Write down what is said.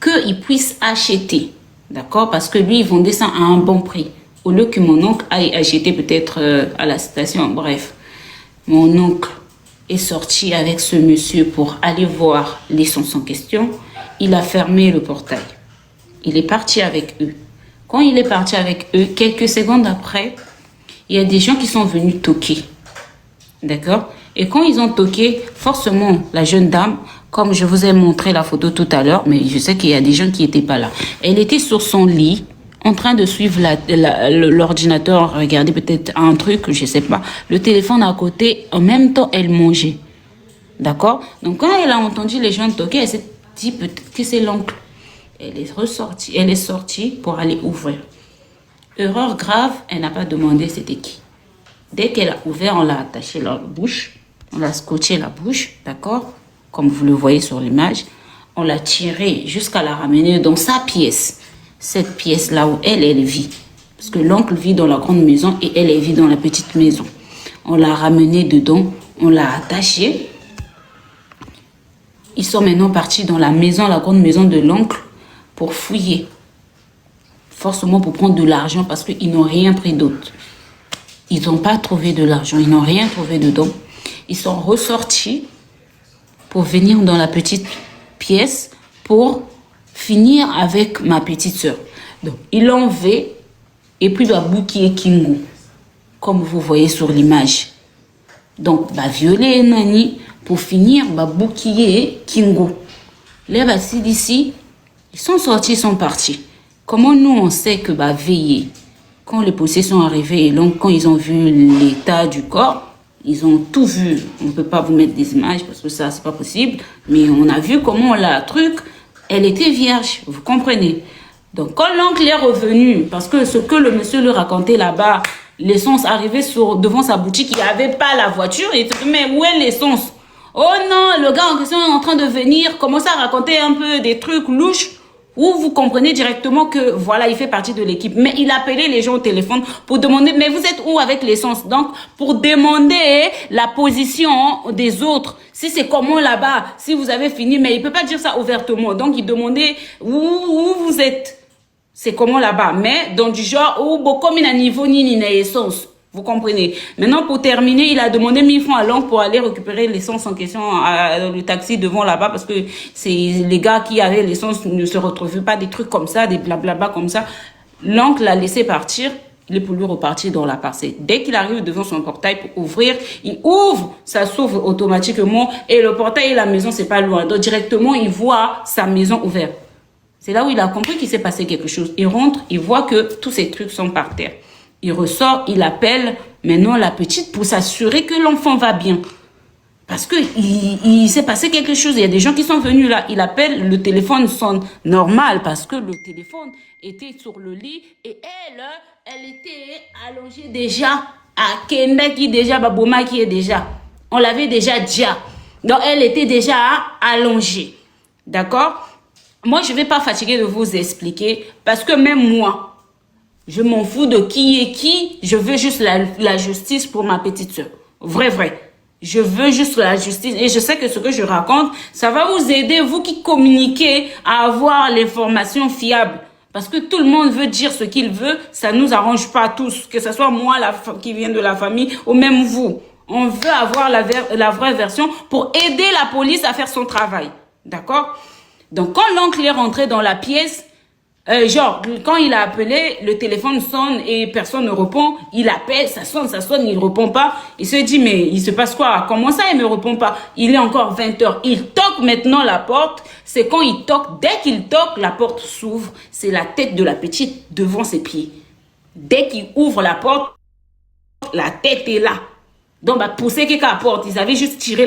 qu'il puisse acheter. D'accord? Parce que lui, il vendait ça à un bon prix. Au lieu que mon oncle aille acheter peut-être à la station. Bref, mon oncle est sorti avec ce monsieur pour aller voir l'essence en question. Il a fermé le portail. Il est parti avec eux. Quand il est parti avec eux, quelques secondes après, il y a des gens qui sont venus toquer. D'accord? Et quand ils ont toqué, forcément, la jeune dame, comme je vous ai montré la photo tout à l'heure, mais je sais qu'il y a des gens qui n'étaient pas là. Elle était sur son lit, en train de suivre l'ordinateur, regarder peut-être un truc, je sais pas. Le téléphone à côté, en même temps, elle mangeait. D'accord? Donc, quand elle a entendu les gens toquer, elle s'est dit peut-être que c'est l'oncle. Elle est sortie pour aller ouvrir. Erreur grave, elle n'a pas demandé c'était qui. Dès qu'elle a ouvert, on l'a attaché la bouche. On l'a scotché la bouche, d'accord? Comme vous le voyez sur l'image. On l'a tiré jusqu'à la ramener dans sa pièce. Cette pièce-là où elle vit. Parce que l'oncle vit dans la grande maison et elle vit dans la petite maison. On l'a ramené dedans. On l'a attaché. Ils sont maintenant partis dans la maison, la grande maison de l'oncle, pour fouiller. Forcément pour prendre de l'argent parce qu'ils n'ont rien pris d'autre. Ils n'ont pas trouvé de l'argent, ils n'ont rien trouvé dedans. Ils sont ressortis pour venir dans la petite pièce pour finir avec ma petite soeur. Donc, ils l'ont enlevé et puis bah, bouquiller Kingo, comme vous voyez sur l'image. Donc, bah, violer Nani pour finir, bah, bouquiller Kingo. Les Bassi d'ici, ils sont sortis, ils sont partis. Comment nous, on sait que bah, veiller, quand les policiers sont arrivés et donc quand ils ont vu l'état du corps, ils ont tout vu. On ne peut pas vous mettre des images parce que ça, c'est pas possible. Mais on a vu comment la truc, elle était vierge. Vous comprenez? Donc, quand l'oncle est revenu, parce que ce que le monsieur lui racontait là-bas, l'essence arrivait devant sa boutique, il n'y avait pas la voiture. Il dit, mais où est l'essence? Oh non, le gars en question est en train de venir, commencer à raconter un peu des trucs louches. Où vous comprenez directement que, voilà, il fait partie de l'équipe. Mais il appelait les gens au téléphone pour demander, mais vous êtes où avec l'essence? Donc, pour demander la position des autres. Si c'est comment là-bas, si vous avez fini, mais il peut pas dire ça ouvertement. Donc, il demandait où vous êtes. C'est comment là-bas. Mais, dans du genre, où, comme il a niveau ni essence. Vous comprenez? Maintenant, pour terminer, il a demandé 1000 francs à l'oncle pour aller récupérer l'essence en question, le taxi devant là-bas, parce que c'est les gars qui avaient l'essence ne se retrouvaient pas, des trucs comme ça, des blablabla comme ça. L'oncle l'a laissé partir, il est pour lui repartir dans la parcelle. Dès qu'il arrive devant son portail pour ouvrir, il ouvre, ça s'ouvre automatiquement, et le portail et la maison, c'est pas loin. Donc, directement, il voit sa maison ouverte. C'est là où il a compris qu'il s'est passé quelque chose. Il rentre, il voit que tous ces trucs sont par terre. Il ressort, il appelle maintenant la petite pour s'assurer que l'enfant va bien. Parce que il s'est passé quelque chose. Il y a des gens qui sont venus là. Il appelle, le téléphone sonne normal parce que le téléphone était sur le lit et elle était allongée déjà à Kenda qui déjà, Baboma qui est déjà. On l'avait déjà dit. Donc elle était déjà allongée. D'accord? Moi, je ne vais pas fatiguer de vous expliquer parce que même moi, je m'en fous de qui est qui. Je veux juste la justice pour ma petite soeur. Vrai. Je veux juste la justice. Et je sais que ce que je raconte, ça va vous aider, vous qui communiquez, à avoir l'information fiable. Parce que tout le monde veut dire ce qu'il veut. Ça ne nous arrange pas tous. Que ce soit moi qui viens de la famille ou même vous. On veut avoir la vraie version pour aider la police à faire son travail. D'accord? Donc, quand l'oncle est rentré dans la pièce, quand il a appelé, le téléphone sonne et personne ne répond. Il appelle, ça sonne, il ne répond pas. Il se dit, mais il se passe quoi? Comment ça, il ne me répond pas? Il est encore 20 h. Il toque maintenant la porte. C'est quand il toque, dès qu'il toque, la porte s'ouvre. C'est la tête de la petite devant ses pieds. Dès qu'il ouvre la porte, la tête est là. Donc, pour ceux qui la porte, ils avaient juste tiré la